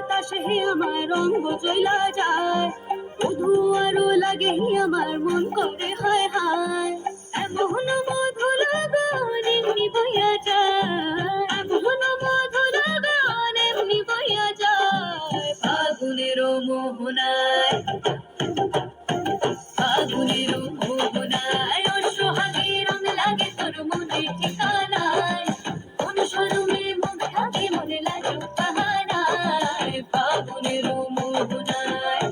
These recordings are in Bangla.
বাতাসে আমার রঙ্গ চইলা যায়, মধু আরো লাগে আমার মন করে হায় হায়। এমন মধু লাগান এমনি বইয়া যায়, এমন মধু লাগান এমনি বইয়া যায়, ফাগুনেরও মোহনায়, ফাগুনেরও মোহনায়। ওর সোহাগে রং লাগে তোর মনের ঠিকানায়, কোন শরমে মুখ থাকে মনে লাজুক বাহানায়, ফাগুনেরও মোহনায়।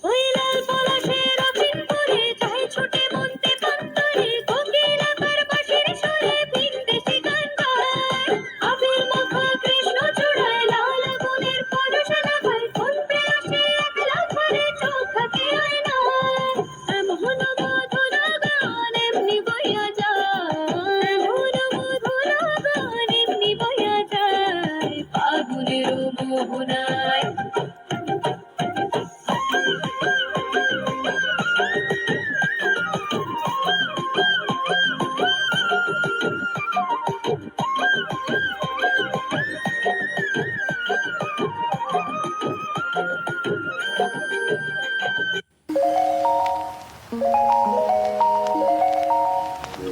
ওই লাল পলাশের অফিন পরে যায় ছুটে মন্তে পান্তরে, কোকিল আকার পাখির সুরে ভিনদেশি গান গায়। আবির মাখা কৃষ্ণ চূড়ায় লাল আগুনের পরশ লাগায়, কোন প্রেয়সী একলা ঘরে চোখ থাকে আয়নায়। এমন মধু লাগান এমনি বইয়া যায়, এমন মধু লাগান এমনি বইয়া যায়, ফাগুনেরও মোহনায়।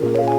Thank you.